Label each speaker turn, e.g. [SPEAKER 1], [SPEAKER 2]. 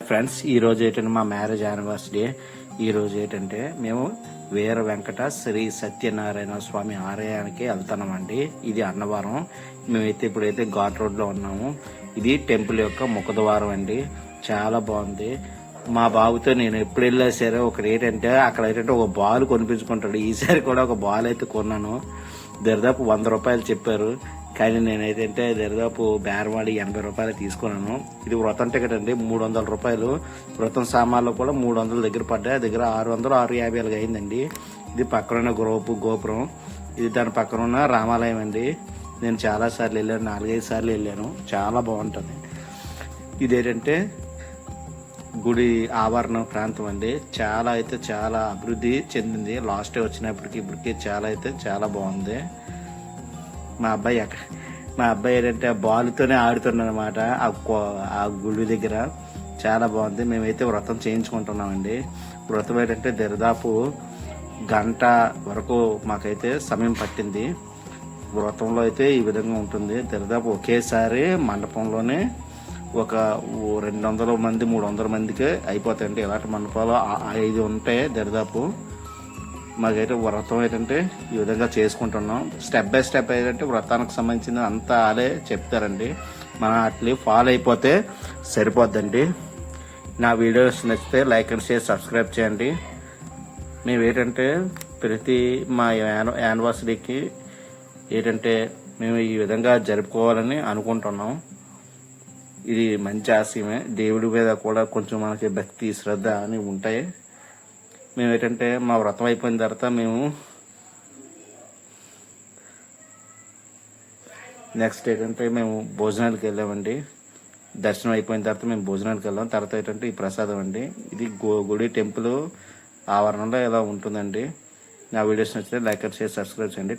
[SPEAKER 1] Friends, ఈ రోజు ఏంటంటే మా మ్యారేజ్ యానివర్సరీ. ఈ రోజు ఏంటంటే మేము వీర వెంకట శ్రీ సత్యనారాయణ స్వామి ఆలయానికి వెళ్తున్నామండి. ఇది అన్నవరం. మేమైతే ఇప్పుడైతే ఘాట్ రోడ్లో ఉన్నాము. ఇది టెంపుల్ యొక్క ముఖద్వారం అండి. చాలా బాగుంది. మా బాబుతో నేను ఎప్పుడు వెళ్ళా సరే ఒకటి ఏంటంటే అక్కడ ఏంటంటే ఒక బాల్ కొనిపించుకుంటాడు. ఈసారి కూడా ఒక బాల్ అయితే కొన్నాను. దరిదాపు 100 రూపాయలు చెప్పారు. కానీ నేనైతే దరిదాపు బేరవాడి 80 రూపాయలు తీసుకున్నాను. ఇది వ్రతం టికెట్ అండి, 300 రూపాయలు. వ్రతం సామాన్లు కూడా 300 దగ్గర పడ్డాయి. దగ్గర 600, 650 అయిందండి. ఇది పక్కన గోపురం. ఇది దాని పక్కన ఉన్న రామాలయం అండి. నేను చాలా సార్లు వెళ్ళాను, 4-5 సార్లు వెళ్ళాను. చాలా బాగుంటుంది. ఇదేంటంటే గుడి ఆవరణ ప్రాంతం అండి. చాలా అభివృద్ధి చెందింది. లాస్ట్ వచ్చినప్పటికి ఇప్పటికి చాలా బాగుంది. మా అబ్బాయి ఏంటంటే బాల్తోనే ఆడుతున్నాడనమాట ఆ గుడి దగ్గర. చాలా బాగుంది. మేమైతే వ్రతం చేయించుకుంటున్నామండి. వ్రతం ఏంటంటే దరిదాపు గంట వరకు మాకైతే సమయం పట్టింది. వ్రతంలో అయితే ఈ విధంగా ఉంటుంది. దరిదాపు ఒకేసారి మండపంలోనే ఒక 200 మంది 300 మందికి అయిపోతాయండి. ఇలాంటి మండపాలు 5 ఉంటాయి దరిదాపు. మాకైతే వ్రతం ఏంటంటే ఈ విధంగా చేసుకుంటున్నాం. స్టెప్ బై స్టెప్ ఏంటంటే వ్రతానికి సంబంధించిన అంతా వాళ్ళే చెప్తారండి. మనం అట్లా ఫాలో అయిపోతే సరిపోద్దండి. నా వీడియోస్ నచ్చితే లైక్ అండ్ షేర్, సబ్స్క్రైబ్ చేయండి. మేము ఏంటంటే ప్రతి మా యానివర్సరీకి ఏంటంటే మేము ఈ విధంగా జరుపుకోవాలని అనుకుంటున్నాం. ఇది మంచి ఆశయమే. దేవుడి మీద కూడా కొంచెం మనకి భక్తి, శ్రద్ధ అని ఉంటాయి. మేము ఏంటంటే మా వ్రతం అయిపోయిన తర్వాత మేము నెక్స్ట్ ఏంటంటే మేము భోజనాలకు వెళ్ళామండి. దర్శనం అయిపోయిన తర్వాత మేము భోజనానికి వెళ్ళాం. తర్వాత ఏంటంటే ఈ ప్రసాదం అండి. ఇది గుడి టెంపుల్ ఆవరణలో ఇలా ఉంటుందండి. నా వీడియోస్ నచ్చితే లైక్ అండ్ షేర్, సబ్స్క్రైబ్ చేయండి.